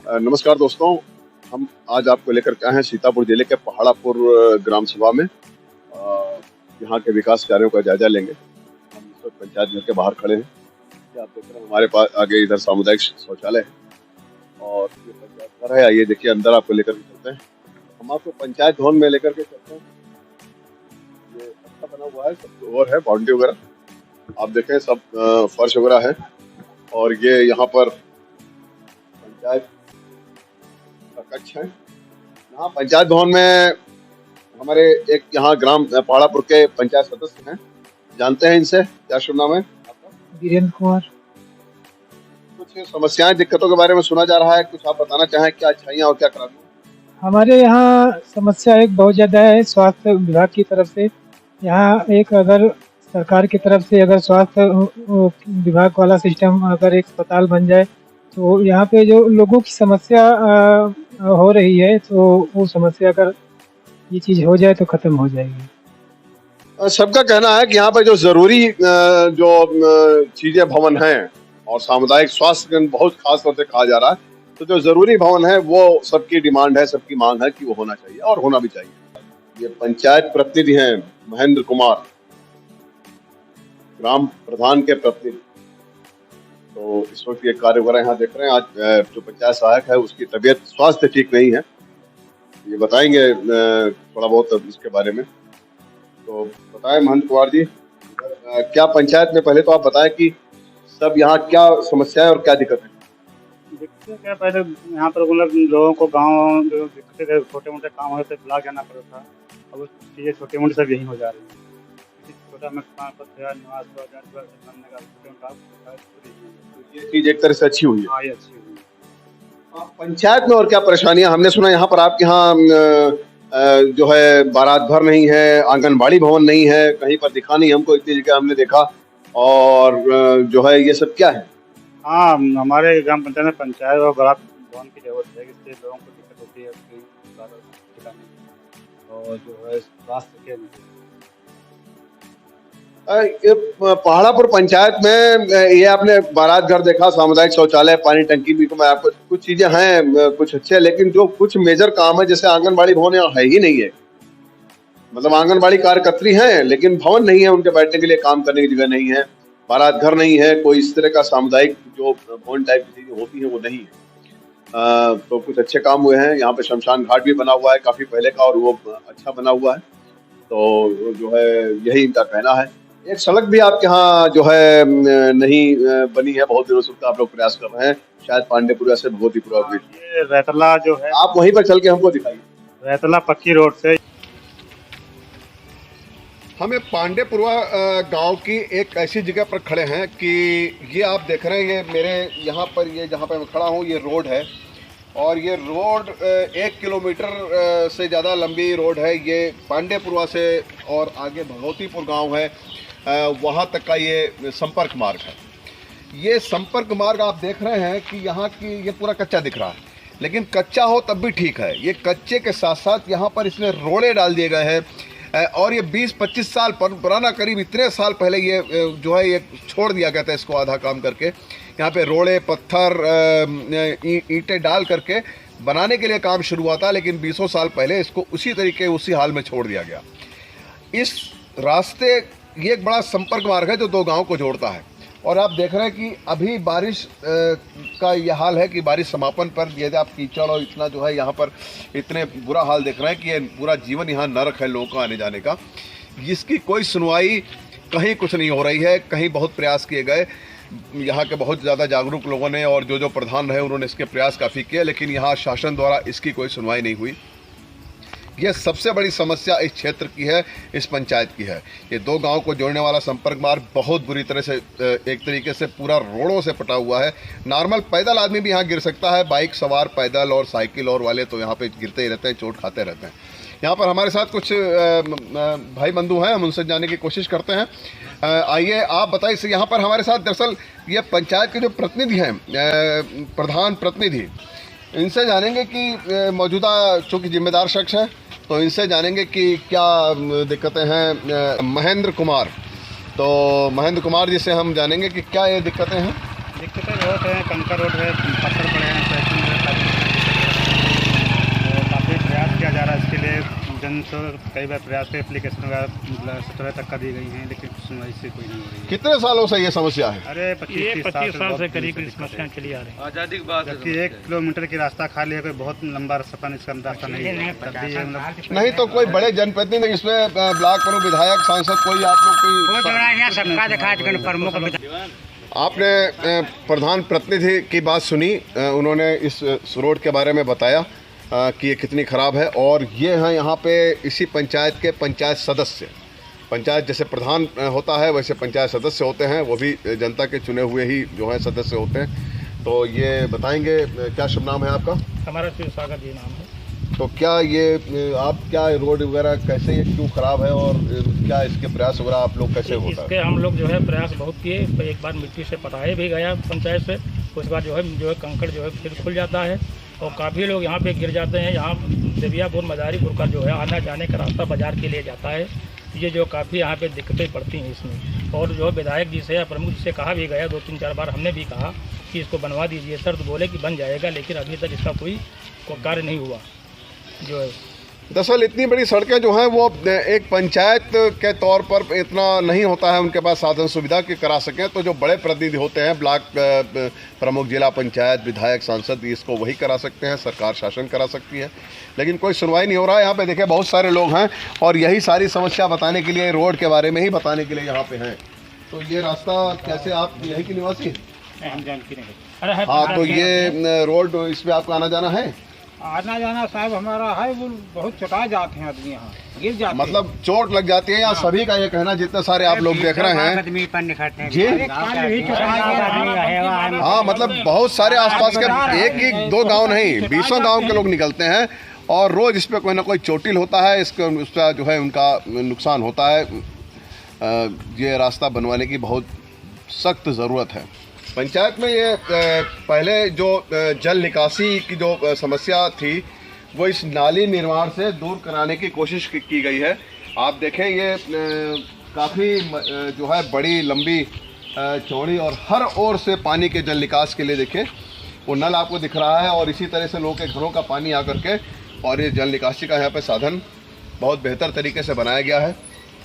नमस्कार दोस्तों। हम आज आपको लेकर के आए हैं सीतापुर जिले के पहाड़ापुर ग्राम सभा में। यहाँ के विकास कार्यों का जायजा लेंगे। हम इस वक्त पंचायत घर के बाहर खड़े हैं। ये आप देख रहे हैं, हमारे पास आगे इधर सामुदायिक शौचालय है और ये पंचायत घर है। आइए देखिए, अंदर आपको लेकर के चलते हैं। हम आपको पंचायत भवन में लेकर के चलते हैं। ये अच्छा बना हुआ है, सब और है, बाउंड्री वगैरह आप देखें, सब फर्श वगैरह है। और ये यहाँ पर पंचायत का कक्ष है। यहाँ पंचायत भवन में हमारे एक यहाँ ग्राम पहाड़ापुर के पंचायत सदस्य हैं, जानते हैं इनसे। क्या शुभ नाम है आपका? वीरेंद्र कुमार। कुछ समस्याएं दिक्कतों के बारे में सुना जा रहा है, कुछ आप बताना चाहें, क्या अच्छाइयाँ और क्या खराबियाँ? हमारे यहाँ समस्या एक बहुत ज़्यादा है स्वास्थ्य विभाग की तरफ से। यहाँ एक अगर सरकार की तरफ से अगर स्वास्थ्य विभाग वाला सिस्टम अगर एक अस्पताल बन जाए तो यहाँ पे जो लोगों की समस्या हो रही है तो वो समस्या अगर ये चीज़ हो जाए तो ख़त्म हो जाएगी। सबका कहना है कि यहाँ पर जो जरूरी जो चीजें भवन हैं और सामुदायिक स्वास्थ्य केंद्र बहुत खास तौर से कहा जा रहा है, तो जो जरूरी भवन है वो सबकी डिमांड है, सबकी मांग है कि वो होना चाहिए और होना भी चाहिए। ये पंचायत प्रतिनिधि हैं महेंद्र कुमार, ग्राम प्रधान के प्रतिनिधि। तो इस वक्त ये कार्य वगैरह यहाँ देख रहे हैं। आज जो पंचायत सहायक है उसकी तबीयत स्वास्थ्य ठीक नहीं है, ये बताएंगे थोड़ा बहुत इसके बारे में। तो बताएं महेंद्र कुमार जी, क्या पंचायत में पहले तो आप बताएं कि सब यहाँ क्या समस्या है और क्या दिक्कत है? दिक्कत क्या, पहले यहाँ पर मतलब लोगों को गाँव जो दिक्कतें थे, छोटे मोटे काम होते थे ब्लॉक जाना पड़ता था। अब उस चीज़ें छोटी मोटी सब यहीं हो जा रही है। किसी छोटा में निवास बनने का छोटे मोटा ये चीज एक तरह से अच्छी हुई है। हाँ, ये अच्छी हुई है। पंचायत में और क्या परेशानियां? हमने सुना यहाँ पर आपके यहाँ जो है बारात भर नहीं है, आंगनबाड़ी भवन नहीं है, कहीं पर दिखा नहीं हमको, इतनी जगह हमने देखा। और जो है ये सब क्या है? हाँ, हमारे ग्राम पंचायत में पंचायत और बड़ा भवन की जरूरत है, जिससे लोगों को दिक्कत होती है उसकी और जो है स्वास्थ्य के ये पहाड़ापुर पंचायत में ये आपने बारात घर देखा, सामुदायिक शौचालय, पानी टंकी भी, तो मैं आपको कुछ चीजें हैं कुछ अच्छे, लेकिन जो कुछ मेजर काम है जैसे आंगनबाड़ी भवन यहाँ है ही नहीं है। मतलब आंगनबाड़ी कार्यकर्त्री हैं लेकिन भवन नहीं है, उनके बैठने के लिए, काम करने की जगह नहीं है, बारात घर नहीं है, कोई इस तरह का सामुदायिक जो भवन टाइप की चीजें होती हैं वो नहीं है। तो कुछ अच्छे काम हुए हैं। यहाँ पे शमशान घाट भी बना हुआ है काफी पहले का और वो अच्छा बना हुआ है। तो जो है यही इनका कहना है। एक सड़क भी आपके यहाँ जो है नहीं बनी है, बहुत दिनों से आप लोग प्रयास कर रहे हैं, शायद पांडेपुरा से भगवतीपुरा हुई। ये रैतला जो है, आप वहीं पर चल के हमको दिखाइए। रैतला पक्की रोड से हमें पांडेपुरा गांव की एक ऐसी जगह पर खड़े हैं कि ये आप देख रहे हैं, ये मेरे यहाँ पर, ये जहाँ पर मैं खड़ा हूँ ये रोड है और ये रोड 1 किलोमीटर से ज़्यादा लंबी रोड है। ये पांडेपुरा से और आगे भगवतीपुर गांव है, वहाँ तक का ये संपर्क मार्ग है। ये संपर्क मार्ग आप देख रहे हैं कि यहाँ की ये पूरा कच्चा दिख रहा है, लेकिन कच्चा हो तब भी ठीक है। ये कच्चे के साथ साथ यहाँ पर इसमें रोड़े डाल दिए गए हैं और ये 20-25 साल पुराना, करीब इतने साल पहले ये जो है ये छोड़ दिया गया था इसको आधा काम करके। यहाँ पे रोड़े, पत्थर, ईंटें डाल करके बनाने के लिए काम शुरू हुआ था, लेकिन 20 साल पहले इसको उसी तरीके उसी हाल में छोड़ दिया गया। इस रास्ते, ये एक बड़ा संपर्क मार्ग है जो दो गांव को जोड़ता है। और आप देख रहे हैं कि अभी बारिश का यह हाल है कि बारिश समापन पर ये आप कीचड़ और इतना जो है यहाँ पर इतने बुरा हाल देख रहे हैं कि ये पूरा जीवन यहाँ नरक है लोगों का आने जाने का। जिसकी कोई सुनवाई कहीं कुछ नहीं हो रही है। कहीं बहुत प्रयास किए गए, यहाँ के बहुत ज़्यादा जागरूक लोगों ने और जो प्रधान रहे उन्होंने इसके प्रयास काफ़ी किए, लेकिन यहाँ शासन द्वारा इसकी कोई सुनवाई नहीं हुई। यह सबसे बड़ी समस्या इस क्षेत्र की है, इस पंचायत की है। ये दो गांव को जोड़ने वाला संपर्क मार्ग बहुत बुरी तरह से एक तरीके से पूरा रोड़ों से पटा हुआ है। नॉर्मल पैदल आदमी भी यहाँ गिर सकता है, बाइक सवार, पैदल और साइकिल और वाले तो यहाँ पे गिरते ही रहते हैं, चोट खाते रहते हैं। यहाँ पर हमारे साथ कुछ भाई बंधु हैं, हम उनसे जानने की कोशिश करते हैं। आइए आप बताइए, यहाँ पर हमारे साथ दरअसल ये पंचायत के जो प्रतिनिधि हैं, प्रधान प्रतिनिधि, इनसे जानेंगे कि मौजूदा चूँकि जिम्मेदार शख्स है तो इनसे जानेंगे कि क्या दिक्कतें हैं। महेंद्र कुमार, तो महेंद्र कुमार जी से हम जानेंगे कि क्या ये दिक्कतें हैं। दिक्कतें बहुत हैं, कंकर रोड है, पत्थर पड़े हैं, जन से कई बार प्रयास पे एप्लीकेशन वगैरह 17 तक का दी गई हैं, लेकिन सुनवाई से कोई नहीं हो रही है। कितने सालों से ये समस्या है? अरे 25 साल से करीब समस्या चली आ रही है। आज़ादी के बाद जबकि 1 किलोमीटर की रास्ता खाली है, कोई बहुत लंबा सफर इसका रास्ता नहीं है। तब भी ये मतलब नहीं तो कोई बड़े जनप्रतिनिधि इसमें ब्लॉक प्रमुख, विधायक, सांसद, कोई आप लोग कोई आपने प्रधान प्रतिनिधि की बात सुनी, उन्होंने इस रोड के बारे में बताया कि ये कितनी ख़राब है। और ये हैं यहाँ पे इसी पंचायत के पंचायत सदस्य। पंचायत जैसे प्रधान होता है वैसे पंचायत सदस्य होते हैं, वो भी जनता के चुने हुए ही जो है सदस्य होते हैं। तो ये बताएंगे, क्या शुभ नाम है आपका? हमारा शिव सागर जी नाम है। तो क्या ये आप क्या रोड वगैरह कैसे ये क्यों ख़राब है और क्या इसके प्रयास वगैरह आप लोग कैसे होता है? इसके हम लोग जो है प्रयास बहुत किए, एक बार मिट्टी से पटाए भी गया पंचायत से, उसके बाद जो है कंकड़ जो है फिर खुल जाता है और काफ़ी लोग यहाँ पे गिर जाते हैं। यहाँ देवियापुर मदारीपुर का जो है आना जाने का रास्ता बाजार के लिए जाता है। ये जो काफ़ी यहाँ पे दिक्कतें पड़ती हैं इसमें। और जो विधायक जी से या प्रमुख जी से कहा भी गया, 2-3-4 बार हमने भी कहा कि इसको बनवा दीजिए सर, तो बोले कि बन जाएगा, लेकिन अभी तक इसका कोई कार्य नहीं हुआ जो है। दरअसल इतनी बड़ी सड़कें जो हैं वो एक पंचायत के तौर पर इतना नहीं होता है उनके पास साधन सुविधा की करा सकें। तो जो बड़े प्रतिनिधि होते हैं, ब्लॉक प्रमुख, जिला पंचायत, विधायक, सांसद, इसको वही करा सकते हैं, सरकार शासन करा सकती है। लेकिन कोई सुनवाई नहीं हो रहा है। यहाँ पे देखिए बहुत सारे लोग हैं और यही सारी समस्या बताने के लिए, रोड के बारे में ही बताने के लिए यहाँ पे हैं। तो ये रास्ता कैसे, आप यहीं के निवासी? हम जानते नहीं। हाँ, तो ये रोड, इसमें आपका आना जाना है? आना जाना साहब हमारा है, वो बहुत चटा जाते हैं आदमी, यहाँ गिर जाते हैं। मतलब चोट लग जाती है। यहाँ सभी का ये कहना, जितने सारे आप लोग देख रहे हैं जी, हाँ, मतलब बहुत सारे आसपास के 1-2 गांव नहीं, 20 गांव के लोग निकलते हैं और रोज इस पे कोई ना कोई चोटिल होता है, उसका जो है उनका नुकसान होता है। ये रास्ता बनवाने की बहुत सख्त ज़रूरत है। पंचायत में ये पहले जो जल निकासी की जो समस्या थी वो इस नाली निर्माण से दूर कराने की कोशिश की गई है। आप देखें ये काफ़ी जो है बड़ी लंबी चौड़ी और हर ओर से पानी के जल निकास के लिए देखें वो नल आपको दिख रहा है और इसी तरह से लोगों के घरों का पानी आकर के और ये जल निकासी का यहाँ पे साधन बहुत बेहतर तरीके से बनाया गया है।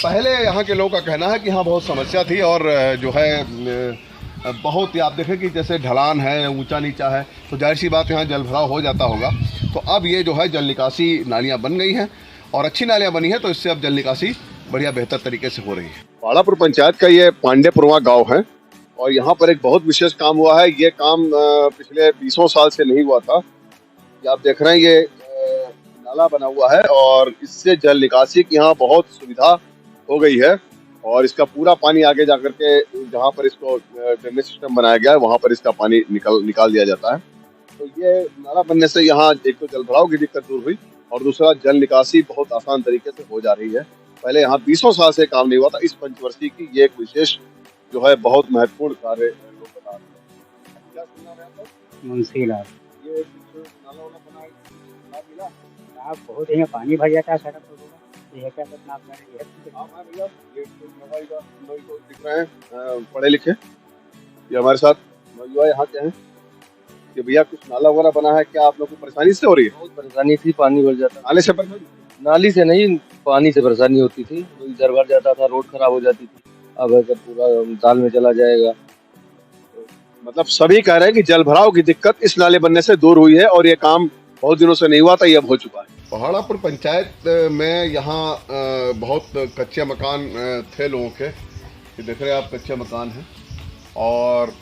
पहले यहाँ के लोगों का कहना है कि यहाँ बहुत समस्या थी और जो है बहुत ही आप देखें कि जैसे ढलान है, ऊंचा नीचा है, तो जाहिर सी बात यहाँ जल भराव हो जाता होगा। तो अब ये जो है जल निकासी नालियाँ बन गई हैं और अच्छी नालियाँ बनी हैं, तो इससे अब जल निकासी बढ़िया बेहतर तरीके से हो रही है। पहाड़ापुर पंचायत का ये पांडेपुरवा गाँव है और यहाँ पर एक बहुत विशेष काम हुआ है। ये काम पिछले 20 साल से नहीं हुआ था। ये आप देख रहे हैं, ये नाला बना हुआ है और इससे जल निकासी की यहाँ बहुत सुविधा हो गई है और इसका पूरा पानी आगे जाकर के जहाँ पर इसको ड्रेनेज सिस्टम बनाया गया है वहाँ पर इसका पानी निकाल दिया जाता है। तो ये नाला बनने से यहाँ एक तो जल भराव की दिक्कत दूर हुई और दूसरा जल निकासी बहुत आसान तरीके से हो जा रही है। पहले यहाँ 20 साल से काम नहीं हुआ था। इस पंचवर्षीय की ये एक विशेष जो है बहुत महत्वपूर्ण कार्य लोग बता रहे हैं। क्या सुनना है आपको? मुंशीलाल ये कुछ नाला वाला बना मिला आप बहुत यहाँ पानी भर जाता है सड़क पर, ये क्या करना आप करेंगे? हाँ भैया, ये तो दिख रहे हैं पढ़े लिखे, ये हमारे साथ युवा यहाँ के हैं कि भैया कुछ नाला वगैरह बना है, क्या आप लोग को परेशानी से हो रही है? बहुत परेशानी थी, पानी भर जाता। नाले से परेशानी? नाली से नहीं, पानी से परेशानी होती थी, तो इधर भर जाता था, रोड खराब हो जाती थी। अब ऐसा पूरा दाल में चला जाएगा। मतलब सभी कह रहे हैं कि जल भराव की दिक्कत इस नाले बनने से दूर हुई है और ये काम बहुत दिनों से नहीं हुआ था, ये अब हो चुका है। पहाड़ापुर पंचायत में यहाँ बहुत कच्चे मकान थे लोगों के, ये देख रहे हैं आप, कच्चे मकान हैं और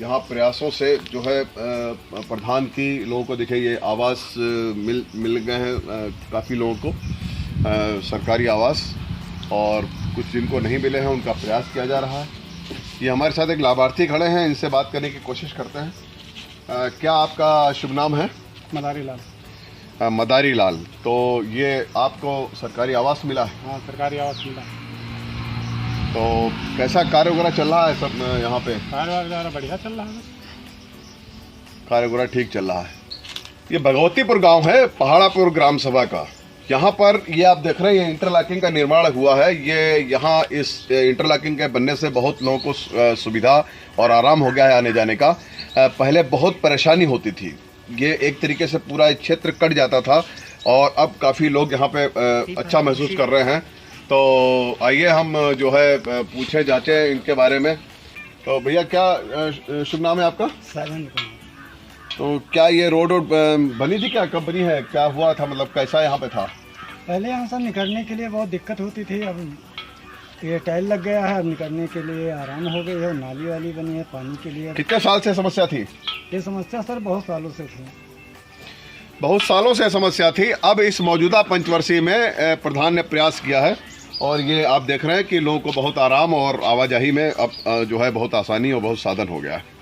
यहाँ प्रयासों से जो है प्रधान की लोगों को देखिए ये आवास मिल गए हैं काफ़ी लोगों को, सरकारी आवास, और कुछ जिनको नहीं मिले हैं उनका प्रयास किया जा रहा है। ये हमारे साथ एक लाभार्थी खड़े हैं, इनसे बात करने की कोशिश करते हैं। क्या आपका शुभ नाम है? मदारी लाल। मदारी लाल, तो ये आपको सरकारी आवास मिला है? हाँ, सरकारी आवास मिला। तो कैसा कार्य वगैरह चल रहा है सब यहाँ पे? कार्य वगैरह बढ़िया चल रहा है, कार्य वगैरह ठीक चल रहा है। ये भगवतीपुर गांव है पहाड़ापुर ग्राम सभा का। यहाँ पर ये आप देख रहे हैं, ये इंटरलॉकिंग का निर्माण हुआ है। ये यहाँ इस इंटरलॉकिंग के बनने से बहुत लोगों को सुविधा और आराम हो गया है आने जाने का। पहले बहुत परेशानी होती थी, ये एक तरीके से पूरा क्षेत्र कट जाता था और अब काफ़ी लोग यहाँ पे अच्छा महसूस कर रहे हैं। तो आइए हम जो है पूछे जांचे इनके बारे में। तो भैया क्या शुभ नाम है आपका? साधन तो क्या ये रोड बनी थी, क्या कब बनी है, क्या हुआ था, मतलब कैसा यहाँ पे था? पहले यहाँ से निकलने के लिए बहुत दिक्कत होती थी, अब ये टाइल लग गया है, अब निकलने के लिए आराम हो गई है। नाली वाली बनी है पानी के लिए। कितने साल से समस्या थी? ये समस्या सर बहुत सालों से थी। बहुत सालों से समस्या थी। अब इस मौजूदा पंचवर्षीय में प्रधान ने प्रयास किया है और ये आप देख रहे हैं कि लोगों को बहुत आराम और आवाजाही में अब जो है बहुत आसानी और बहुत साधन हो गया है।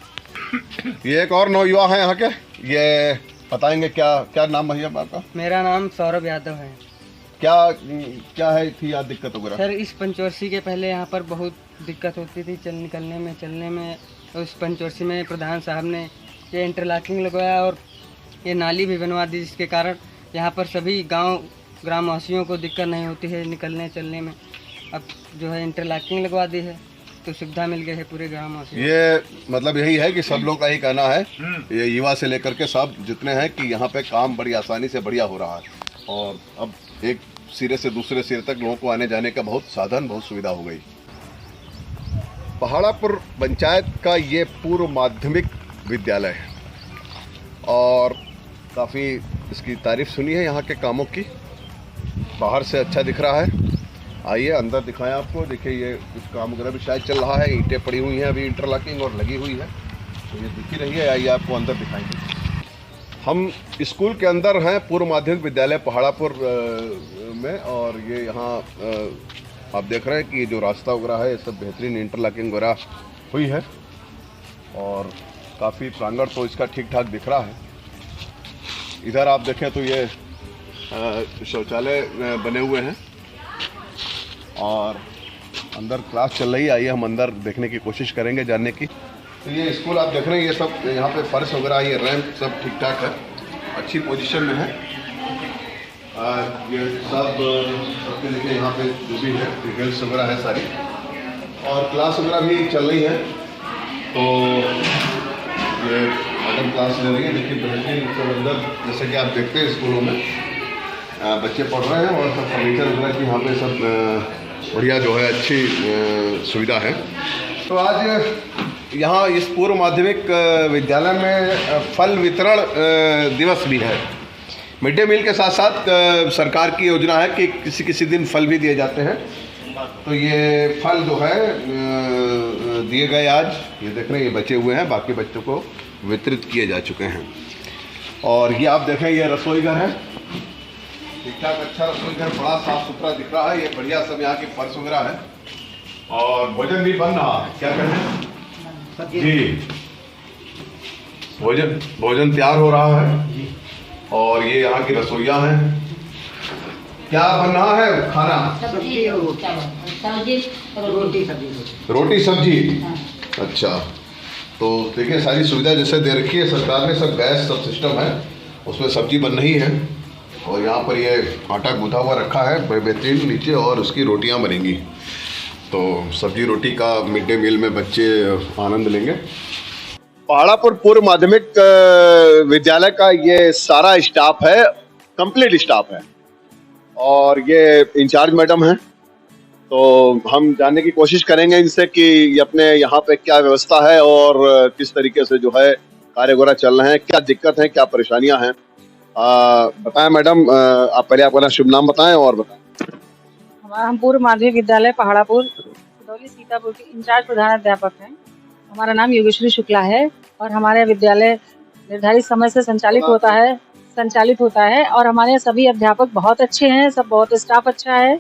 ये एक और नौयुवा है यहाँ के, ये बताएंगे क्या क्या नाम भैया आपका? मेरा नाम सौरभ यादव है। क्या क्या है थी यार दिक्कत वगैरह? सर इस पंचवर्षीय के पहले यहाँ पर बहुत दिक्कत होती थी चलने में। उस पंचवर्षीय में प्रधान साहब ने ये इंटरलॉकिंग लगवाया और ये नाली भी बनवा दी, जिसके कारण यहाँ पर सभी ग्रामवासियों को दिक्कत नहीं होती है निकलने चलने में। अब जो है इंटरलॉकिंग लगवा दी है तो सुविधा मिल गई है पूरे ग्रामवासियों। ये मतलब यही है कि सब लोग का ही कहना है, ये युवा से लेकर के सब जितने हैं, कि यहाँ पे काम बड़ी आसानी से बढ़िया हो रहा है और अब एक सिरे से दूसरे सिरे तक लोगों को आने जाने का बहुत साधन, बहुत सुविधा हो गई। पहाड़ापुर पंचायत का ये पूर्व माध्यमिक विद्यालय है और काफ़ी इसकी तारीफ सुनी है यहाँ के कामों की। बाहर से अच्छा दिख रहा है। आइए अंदर दिखाएं आपको। देखिए ये कुछ काम वगैरह भी शायद चल रहा है, ईंटें पड़ी हुई हैं अभी इंटरलॉकिंग और लगी हुई है, तो ये दिख ही रही है। आइए आपको अंदर दिखाएंगे। हम स्कूल के अंदर हैं, पूर्व माध्यमिक विद्यालय पहाड़ापुर में, और ये यहाँ आप देख रहे हैं कि जो रास्ता वगैरह है सब बेहतरीन इंटरलॉकिंग वगैरह हुई है और काफ़ी प्रांगण तो इसका ठीक ठाक दिख रहा है। इधर आप देखें तो ये शौचालय बने हुए हैं और अंदर क्लास चल रही है। आइए हम अंदर देखने की कोशिश करेंगे, जानने की। तो ये स्कूल आप देख रहे हैं, ये सब यहाँ पे फर्श वगैरह, ये रैंप सब ठीक ठाक है, अच्छी पोजीशन में है। ये सब सबके देखिए यहाँ पे जो भी है डिटेल्स वगैरह है सारी, और क्लास वगैरह भी चल रही है। तो ये मैडम क्लास ले रही है, देखिए बेहतरीन सब अंदर, जैसे कि आप देखते हैं स्कूलों में बच्चे पढ़ रहे हैं और सब फर्नीचर वगैरह की यहाँ पे सब बढ़िया जो है अच्छी सुविधा है। तो आज यहाँ इस पूर्व माध्यमिक विद्यालय में फल वितरण दिवस भी है। मिड डे मील के साथ साथ सरकार की योजना है कि किसी दिन फल भी दिए जाते हैं। तो ये फल जो है दिए गए आज, ये देख रहे हैं, ये बचे हुए हैं, बाकी बच्चों को वितरित किए जा चुके हैं। और ये आप देखें, ये रसोई घर है, ठीक ठाक अच्छा रसोई घर, बड़ा साफ सुथरा दिख रहा है। ये बढ़िया सब यहाँ की फर्श वगैरह है और भोजन भी बन रहा है। क्या करें जी, भोजन तैयार हो रहा है और ये यहाँ की रसोइया हैं। क्या बन रहा है खाना? रोटी सब्जी। अच्छा, तो देखिए सारी सुविधा जैसे दे रखी है सरकार ने, सब गैस सब सिस्टम है, उसमें सब्जी बन रही है और यहाँ पर ये आटा गूंथा हुआ रखा है बेहतरीन नीचे, और उसकी रोटियाँ बनेंगी। तो सब्जी रोटी का मिड डे मील में बच्चे आनंद लेंगे। पहाड़ापुर पूर्व माध्यमिक विद्यालय का ये सारा स्टाफ है, कंप्लीट स्टाफ है, और ये इंचार्ज मैडम हैं। तो हम जानने की कोशिश करेंगे इनसे कि ये अपने यहाँ पे क्या व्यवस्था है और किस तरीके से जो है कार्य वगैरह चल रहे हैं, क्या दिक्कत है, क्या परेशानियां हैं। बताएं मैडम, आप पहले अपना शुभ नाम बताएं और बताएं। हम पूर्व माध्यमिक विद्यालय पहाड़ापुर सिदौली सीतापुर के इंचार्ज प्रधान अध्यापक हैं। हमारा नाम योगेश्वरी शुक्ला है और हमारे विद्यालय निर्धारित समय से संचालित होता है और हमारे सभी अध्यापक बहुत अच्छे हैं, सब बहुत स्टाफ अच्छा है।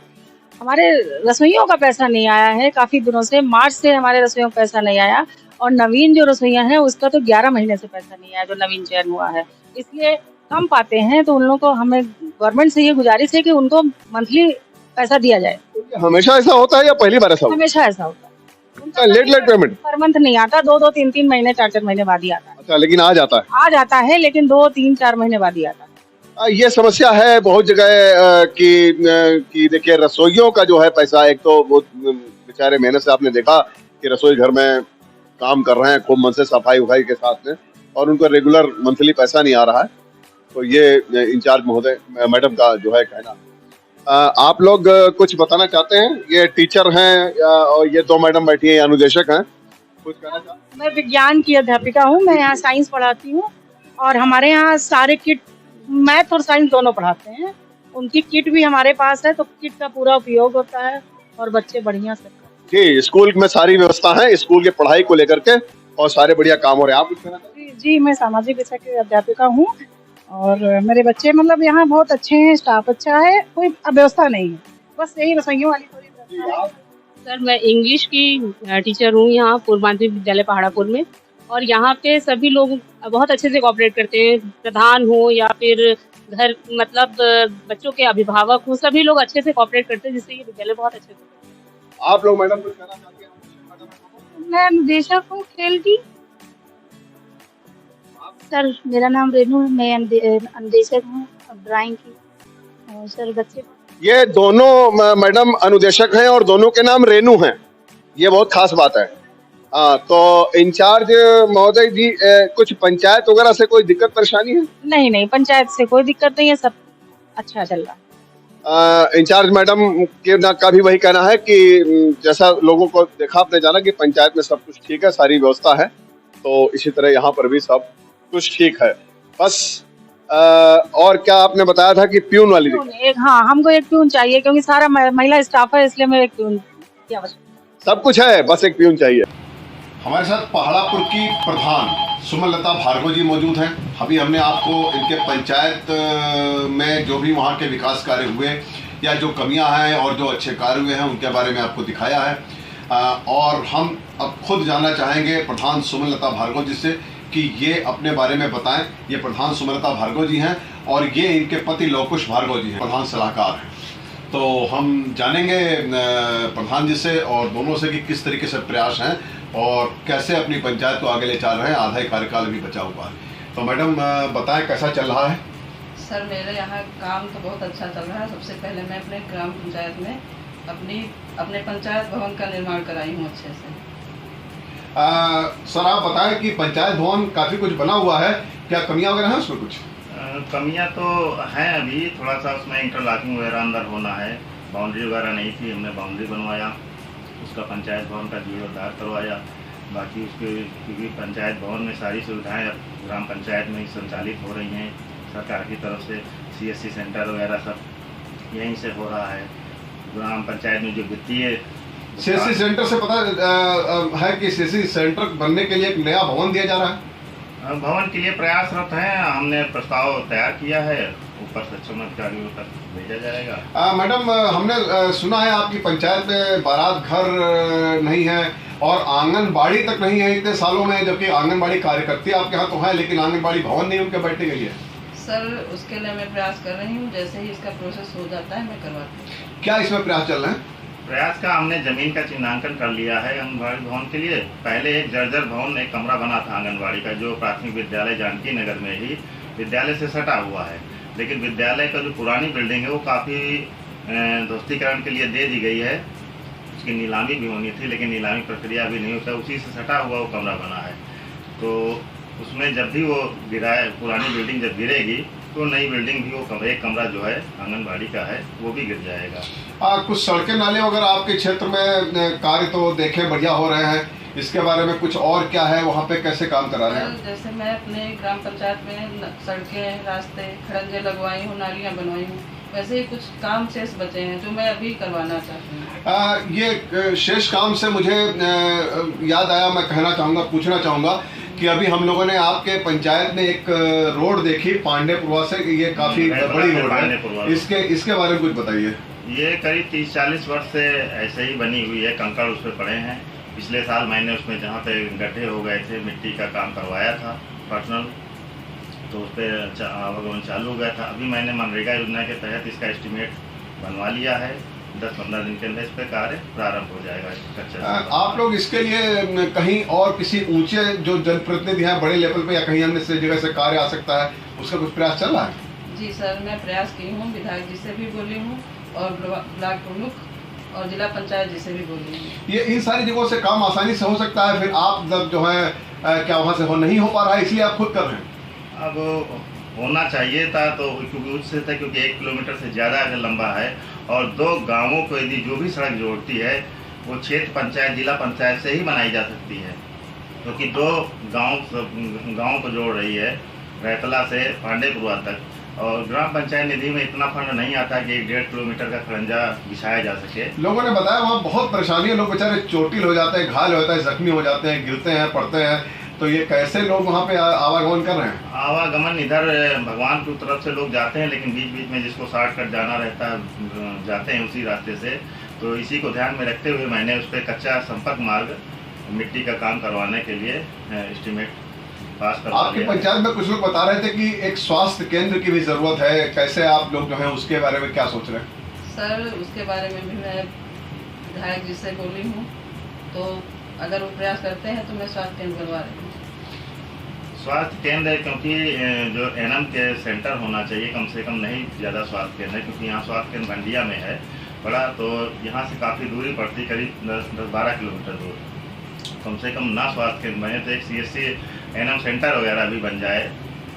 हमारे रसोइयों का पैसा नहीं आया है काफ़ी दिनों से, मार्च से हमारे रसोइयों का पैसा नहीं आया, और नवीन जो रसोइया हैं उसका तो 11 महीने से पैसा नहीं आया, जो नवीन चयन हुआ है, इसलिए कम पाते हैं। तो उन लोगों को, हमें गवर्नमेंट से ये गुजारिश है कि उनको मंथली पैसा दिया जाए। हमेशा ऐसा होता है या पहली बार ऐसा होता है? हमेशा ऐसा होता है। उनका लेट पेमेंट पर मंथ नहीं आता, 2-2, 3-3 महीने, 4-4 महीने बाद ही आता है। अच्छा, लेकिन आ जाता है, लेकिन 2-3-4 महीने बाद ही आता है। ये समस्या है बहुत जगह कि देखिए रसोइयों का जो है पैसा, एक तो वो बेचारे मेहनत से, आपने देखा कि रसोई घर में काम कर रहे हैं खूब मन से, सफाई उफाई के साथ में, और उनको रेगुलर मंथली पैसा नहीं आ रहा है। तो ये इंचार्ज महोदय मैडम का जो है कहना। आप लोग कुछ बताना चाहते हैं? ये टीचर हैं और ये दो मैडम बैठी हैं, अनुदेशक हैं, कुछ कहना चाहते हैं? मैं विज्ञान की अध्यापिका हूँ, मैं यहाँ साइंस पढ़ाती हूँ और हमारे यहाँ सारे किट मैथ और साइंस दोनों पढ़ाते हैं। उनकी किट भी हमारे पास है, तो किट का पूरा उपयोग होता है और बच्चे बढ़िया से। जी, स्कूल में सारी व्यवस्था है स्कूल की पढ़ाई को लेकर के और सारे बढ़िया काम हो रहे हैं। आप कुछ कहना चाहते हैं? जी, मैं सामाजिक विषय की अध्यापिका हूँ और मेरे बच्चे मतलब यहाँ बहुत अच्छे हैं, स्टाफ अच्छा है, कोई अव्यवस्था नहीं है, बस यही रसोइयों वाली थोड़ी व्यवस्था है। सर मैं इंग्लिश की टीचर हूँ यहाँ पूर्व माध्यमिक विद्यालय पहाड़ापुर में, और यहाँ पे सभी लोग बहुत अच्छे से कोऑपरेट करते हैं, प्रधान हो या फिर घर मतलब बच्चों के अभिभावक हो, सभी लोग अच्छे से कोऑपरेट करते हैं, जिससे ये विद्यालय बहुत अच्छे से। आप लोग मैडम कुछ कहना चाहते हैं? मैं निदेशक हूँ खेल की। सर मेरा नाम रेनू है, मैं अनुदेशक हूँ ड्राइंग की। और सर बच्चे ये दोनों मैडम अनुदेशक हैं और दोनों के नाम रेनू हैं, ये बहुत खास बात है। तो इंचार्ज महोदय जी, कुछ पंचायत वगैरह से कोई दिक्कत परेशानी है? नहीं, पंचायत से कोई दिक्कत नहीं है, सब अच्छा चल रहा है। इंचार्ज मैडम का भी वही कहना है कि जैसा लोगों को देखा आपने जाना कि पंचायत में सब कुछ ठीक है, सारी व्यवस्था है, तो इसी तरह यहाँ पर भी सब कुछ ठीक है। बस और क्या आपने बताया था कि प्यून वाली दिक्कत? हाँ, हमको एक प्यून चाहिए क्योंकि सारा महिला स्टाफ है, इसलिए मैं एक प्यून की आवश्यकता। सब कुछ है, बस एक प्यून चाहिए। हमारे साथ पहाड़ापुर की प्रधान सुमनलता भार्गव जी मौजूद हैं। अभी हमने आपको इनके पंचायत में जो भी वहाँ के विकास कार्य हुए या जो कमियां हैं और जो अच्छे कार्य हुए हैं उनके बारे में आपको दिखाया है। और हम अब खुद जानना चाहेंगे प्रधान सुमनलता भार्गव जी से कि ये अपने बारे में बताएं। ये प्रधान सुमनलता भार्गव जी हैं और ये इनके पति लवकुश भार्गव जी हैं, प्रधान सलाहकार हैं। तो हम जानेंगे प्रधान जी से और दोनों से कि किस तरीके से प्रयास हैं और कैसे अपनी पंचायत को आगे ले चल रहे हैं। आधा ही कार्यकाल भी बचा हुआ है, तो मैडम बताएं कैसा चल रहा है? सर मेरे यहाँ काम तो बहुत अच्छा चल रहा है। सबसे पहले मैं अपने ग्राम पंचायत में अपने पंचायत भवन का निर्माण कराई हूँ अच्छे से। सर आप बताएं कि पंचायत भवन काफ़ी कुछ बना हुआ है, क्या कमियां वगैरह हैं उसमें? कुछ कमियां तो हैं, अभी थोड़ा सा उसमें इंटरलॉकिंग वगैरह अंदर होना है, बाउंड्री वगैरह नहीं थी, हमने बाउंड्री बनवाया, उसका पंचायत भवन का जीर्णोद्धार करवाया। बाकी उसके क्योंकि पंचायत भवन में सारी सुविधाएं ग्राम पंचायत में ही संचालित हो रही हैं सरकार की तरफ से, CSC सेंटर वगैरह सब यहीं से हो रहा है। ग्राम पंचायत में जो वित्तीय CSC सेंटर से पता है कि CSC सेंटर बनने के लिए एक नया भवन दिया जा रहा है। भवन के लिए प्रयासरत हैं, हमने प्रस्ताव तैयार किया है, ऊपर से चमन अधिकारियों तक भेजा जाएगा। मैडम हमने सुना है आपकी पंचायत में बारात घर नहीं है और आंगनबाड़ी तक नहीं है इतने सालों में, जबकि आंगनबाड़ी कार्यकर्ती आपके यहाँ तो है लेकिन आंगनबाड़ी भवन नहीं उनके बैठने के लिए। सर उसके लिए मैं प्रयास कर रही हूँ, जैसे ही इसका प्रोसेस हो जाता है मैं करवाती हूँ। क्या इसमें प्रयास चल रहे हैं? प्रयास का हमने जमीन का चिन्हांकन कर लिया है आंगनबाड़ी भवन के लिए। पहले एक जर्जर भवन, एक कमरा बना था आंगनबाड़ी का, जो प्राथमिक विद्यालय जानकी नगर में ही विद्यालय से सटा हुआ है, लेकिन विद्यालय का जो पुरानी बिल्डिंग है वो काफ़ी ध्वस्तीकरण के लिए दे दी गई है। उसकी नीलामी भी होनी थी लेकिन नीलामी प्रक्रिया भी नहीं होता, उसी से सटा हुआ वो कमरा बना है। तो उसमें जब भी वो पुरानी बिल्डिंग जब गिरेगी तो नई बिल्डिंग भी वो एक कमरा जो है आंगनबाड़ी का है वो भी गिर जाएगा। कुछ सड़कें नाले वगैरह आपके क्षेत्र में कार्य तो देखे बढ़िया हो रहे हैं, इसके बारे में कुछ और क्या है, वहाँ पे कैसे काम करा रहे हैं? जैसे मैं अपने ग्राम पंचायत में सड़कें, रास्ते, खड़ंजे लगवाई हूँ, नालियाँ बनवाई हूँ, वैसे ही कुछ काम शेष बचे हैं जो मैं अभी करवाना चाहती हूँ। ये शेष काम से मुझे याद आया, मैं कहना चाहूँगा, पूछना चाहूँगा कि अभी हम लोगों ने आपके पंचायत में एक रोड देखी पांडेपुरवा से, ये काफ़ी बड़ी रोड है, इसके बारे में कुछ बताइए। ये करीब 30-40 वर्ष से ऐसे ही बनी हुई है, कंकड़ उस पर पड़े हैं। पिछले साल मैंने उसमें जहाँ पे गड्ढे हो गए थे मिट्टी का काम करवाया था पर्सनल, तो उस पर आवागमन चालू हो गया था। अभी मैंने मनरेगा योजना के तहत इसका एस्टिमेट बनवा लिया है, 10-15 दिन के अंदर इस पर कार्य प्रारंभ हो जाएगा। आप लोग इसके लिए कहीं और किसी ऊंचे जो जनप्रतिनिधि हैं बड़े लेवल पे या कहीं अन्य से जगह से कार्य आ सकता है, उसका कुछ प्रयास चल रहा है? जी सर, मैं प्रयास की हूँ, विधायक जी से भी बोली हूँ और ब्लॉक प्रमुख और जिला पंचायत जी से भी बोली हूँ। ये इन सारी जगहों से काम आसानी से हो सकता है, फिर आप जब जो है क्या वहाँ से नहीं हो पा रहा है इसलिए आप खुद कर रहे हैं? अब होना चाहिए था, तो क्योंकि उससे था, क्योंकि 1 किलोमीटर से ज़्यादा अगर लंबा है और 2 गांवों को यदि जो भी सड़क जोड़ती है वो क्षेत्र पंचायत जिला पंचायत से ही बनाई जा सकती है, क्योंकि 2 गाँव को जोड़ रही है, रैतला से पांडेपुरवा तक। और ग्राम पंचायत निधि में इतना फंड नहीं आता कि 1.5 किलोमीटर का खड़ंजा बिछाया जा सके। लोगों ने बताया वहाँ बहुत परेशानी है, लोग बेचारे चोटिल हो जाते हैं, घायल होता है, जख्मी हो जाते हैं, गिरते हैं, पड़ते हैं। तो ये कैसे लोग वहाँ पे आवागमन कर रहे हैं? आवागमन इधर भगवान की तरफ से लोग जाते हैं, लेकिन बीच बीच में जिसको शॉर्टकट जाना रहता है जाते हैं उसी रास्ते से। तो इसी को ध्यान में रखते हुए मैंने उस पर कच्चा संपर्क मार्ग मिट्टी का काम करवाने के लिए एस्टीमेट पास करवा आपकी पंचायत में कुछ लोग बता रहे थे कि एक स्वास्थ्य केंद्र की भी जरूरत है, कैसे आप लोग जो है उसके बारे में क्या सोच रहे हैं? सर उसके बारे में भी मैं विधायक जी से बोली हूँ, तो अगर वो प्रयास करते हैं तो मैं स्वास्थ्य केंद्र बनवा रही हूँ। स्वास्थ्य केंद्र है, क्योंकि जो एनएम के सेंटर होना चाहिए, कम से कम नहीं ज़्यादा स्वास्थ्य केंद्र है, क्योंकि यहाँ स्वास्थ्य केंद्र भंडिया में है बड़ा, तो यहाँ से काफ़ी दूरी पड़ती, करीब 10-12 किलोमीटर दूर। कम से कम ना स्वास्थ्य केंद्र बने तो एक CSC एनएम सेंटर वगैरह भी बन जाए,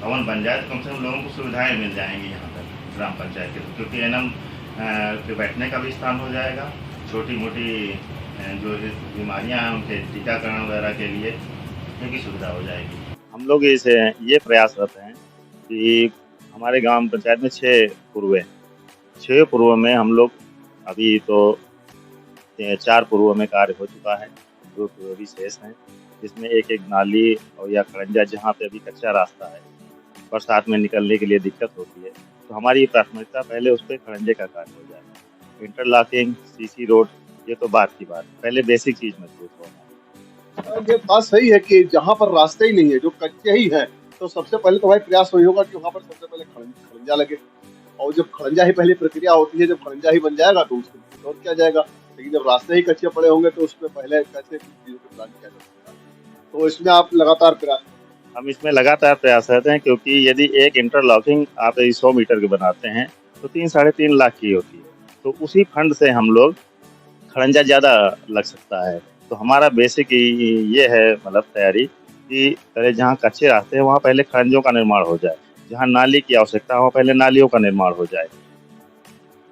भवन बन जाए, तो कम से कम लोगों को सुविधाएं मिल जाएंगी यहाँ पर ग्राम पंचायत के, क्योंकि एनएम के बैठने का भी स्थान हो जाएगा, छोटी मोटी जो बीमारियां हैं उनके टीकाकरण वगैरह के लिए उनकी सुविधा हो जाएगी। हम लोग इसे ये प्रयासरत हैं कि हमारे ग्राम पंचायत में 6 पूर्व हैं। 6 पूर्व में हम लोग अभी तो 4 पूर्व में कार्य हो चुका है, 2 पूर्व भी शेष हैं, जिसमें एक नाली और या खड़ंजा जहाँ पे अभी कच्चा रास्ता है, बरसात में निकलने के लिए दिक्कत होती है, तो हमारी प्राथमिकता पहले उस पर खड़ंजे का कार्य हो जाए। इंटरलॉकिंग, CC रोड ये तो बात की बात, पहले बेसिक चीज मजबूत होना। ये बात सही है कि जहाँ पर रास्ते ही नहीं है, जो कच्चे ही है, तो सबसे पहले तो भाई प्रयास वही होगा कि वहाँ पर सबसे पहले खड़ंजा लगे, और जब खड़ंजा ही पहली प्रक्रिया होती है, जब खड़ंजा ही बन जाएगा तो उसको और किया जाएगा। लेकिन जब रास्ते ही कच्चे पड़े होंगे तो उसमें पहले कैसे चीजों को प्लान किया जा सकता है, तो इसमें आप लगातार प्रयास? हम इसमें लगातार प्रयास करते हैं, क्योंकि यदि एक इंटरलॉकिंग आप 100 मीटर के बनाते हैं तो 3-3.5 लाख की होती है, तो उसी फंड से हम लोग खड़ंजा ज़्यादा लग सकता है। तो हमारा बेसिक ये है मतलब तैयारी कि पहले जहाँ कच्चे रास्ते हैं वहाँ पहले खड़ंजों का निर्माण हो जाए, जहाँ नाली की आवश्यकता है वहाँ पहले नालियों का निर्माण हो जाए।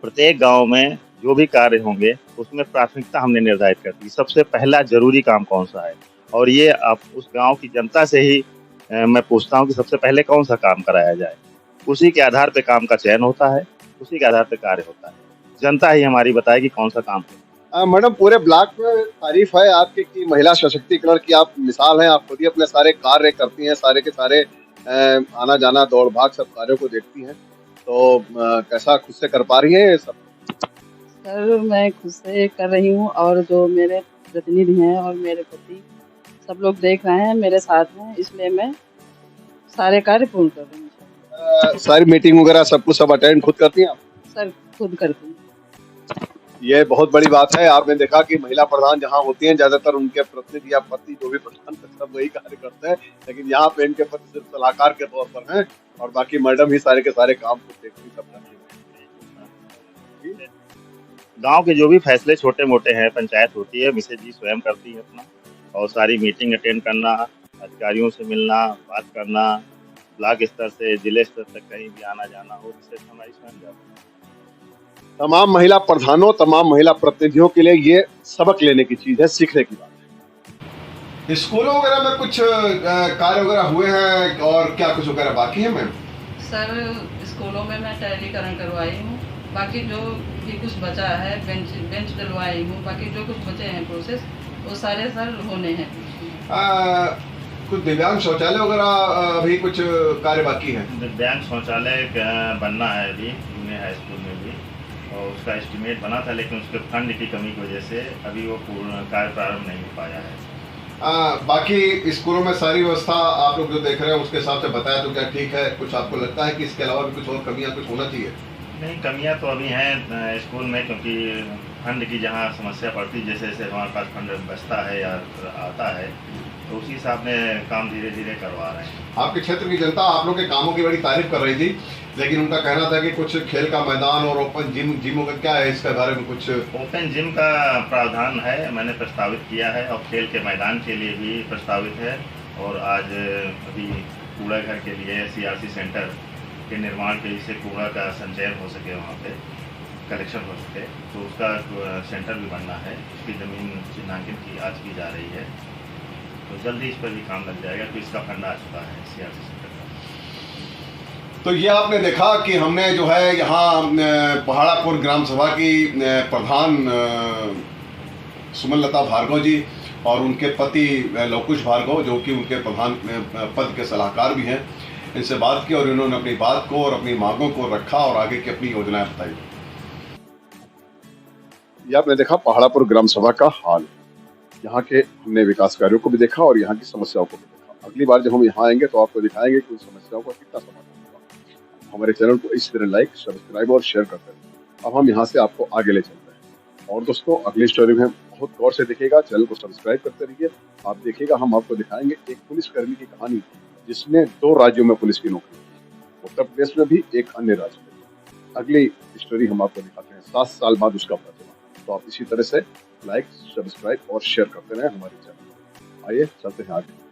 प्रत्येक गांव में जो भी कार्य होंगे उसमें प्राथमिकता हमने निर्धारित कर दी, सबसे पहला जरूरी काम कौन सा है, और ये आप उस गांव की जनता से ही मैं पूछता हूँ कि सबसे पहले कौन सा काम कराया जाए। उसी के आधार पे काम का चयन होता है, उसी के आधार पे कार्य होता है, जनता ही हमारी बताएगी कौन सा काम है। मैडम, पूरे ब्लॉक में तारीफ है आपकी कि महिला सशक्तिकरण की आप मिसाल हैं, आप खुद ही अपने सारे कार्य करती हैं, सारे के सारे आना जाना दौड़ भाग सब कार्यों को देखती हैं, तो कैसा खुद से कर पा रही हैं ये सब? सर मैं खुद से कर रही हूँ, और जो मेरे प्रतिनिधि हैं और मेरे पति सब लोग देख रहे हैं, मेरे साथ हैं, इसलिए मैं सारे कार्य पूर्ण कर रही हूँ। सारी मीटिंग वगैरह सब कुछ सब अटेंड खुद करती हैं आप? सर खुद करती हूँ। ये बहुत बड़ी बात है। आपने देखा कि महिला प्रधान जहाँ होती हैं ज्यादातर उनके प्रतिनिधि या पति जो भी प्रधान सब वही कार्य करते हैं, लेकिन यहाँ पे इनके पति सिर्फ सलाहकार के तौर पर हैं और बाकी मैडम ही सारे के सारे काम को देखती सब करती हैं। गांव के जो भी फैसले छोटे मोटे हैं पंचायत होती है, मिसेज जी स्वयं करती है अपना, और सारी मीटिंग अटेंड करना, अधिकारियों से मिलना, बात करना, ब्लॉक स्तर से जिले स्तर तक कहीं भी आना जाना हो, मिसेज हमारी स्वयं जाती है। तमाम महिला प्रधानों, तमाम महिला प्रतिनिधियों के लिए ये सबक लेने की चीज है, सीखने की बात है। स्कूलों वगैरह में कुछ कार्य वगैरह हुए हैं और क्या कुछ वगैरह बाकी है मैम? सर स्कूलों में मैं टैलीकरण करवाई हूँ, बाकी जो भी कुछ बचा है बेंच डलवाई हूँ, बाकी जो कुछ बचे हैं प्रोसेस वो सारे सर होने हैं। कुछ दिव्यांग शौचालय वगैरह अभी कुछ कार्य बाकी है? दिव्यांग शौचालय बनना है अभी जूनियर हाई स्कूल में भी, और उसका एस्टीमेट बना था, लेकिन उसके फंड की कमी की वजह से अभी वो पूर्ण कार्य प्रारंभ नहीं हो पाया है। बाकी स्कूलों में सारी व्यवस्था आप लोग जो देख रहे हैं उसके हिसाब से बताया तो क्या ठीक है? कुछ आपको लगता है कि इसके अलावा भी कुछ और कमियां कुछ होना चाहिए? नहीं, कमियां तो अभी हैं स्कूल में, क्योंकि फंड की जहां समस्या पड़ती, जैसे जैसे हमारे पास फंड बचता है या आता है तो उसी हिसाब में काम धीरे धीरे करवा रहे हैं। आपके क्षेत्र की जनता आप लोग के कामों की बड़ी तारीफ कर रही थी, लेकिन उनका कहना था कि कुछ खेल का मैदान और ओपन जिम का क्या है, इसके बारे में कुछ? ओपन जिम का प्रावधान है, मैंने प्रस्तावित किया है, और खेल के मैदान के लिए भी प्रस्तावित है, और आज अभी कूड़ा घर के लिए CRC सेंटर के निर्माण के, जिससे कूड़ा का संचयन हो सके, वहाँ पे कलेक्शन हो सके, तो उसका सेंटर भी बनना है। उसकी ज़मीन चिन्हांकन की आज की जा रही है, तो जल्दी इस पर भी काम लग जाएगा। तो इसका फंड आ चुका है CRC सेंटर का। तो ये आपने देखा कि हमने जो है यहाँ पहाड़ापुर ग्राम सभा की प्रधान सुमनलता भार्गव जी और उनके पति लवकुश भार्गव, जो कि उनके प्रधान पद के सलाहकार भी हैं, इनसे बात की और इन्होंने अपनी बात को और अपनी मांगों को रखा और आगे की अपनी योजनाएं बताई। ये आपने देखा पहाड़ापुर ग्राम सभा का हाल। यहाँ के हमने विकास कार्यों को भी देखा और यहाँ की समस्याओं को भी देखा। अगली बार जब हम यहाँ आएंगे तो आपको दिखाएंगे कि उन समस्याओं का कितना समाधान होगा। हमारे चैनल को इस तरह लाइक, सब्सक्राइब और शेयर करते रहें। अब हम यहाँ से आपको आगे ले चलते हैं। और दोस्तों, अगली स्टोरी में बहुत गौर से देखिएगा, चैनल को सब्सक्राइब करते रहिए। आप देखिएगा, हम आपको दिखाएंगे एक पुलिसकर्मी की कहानी जिसने 2 राज्यों में पुलिस की नौकरी की, उत्तर प्रदेश में भी, एक अन्य राज्य में। अगली स्टोरी हम आपको दिखाते हैं 7 साल बाद उसका पता चला। तो आप इसी तरह से लाइक, सब्सक्राइब और शेयर करते रहें हमारे चैनल को। आइए चलते हैं आगे।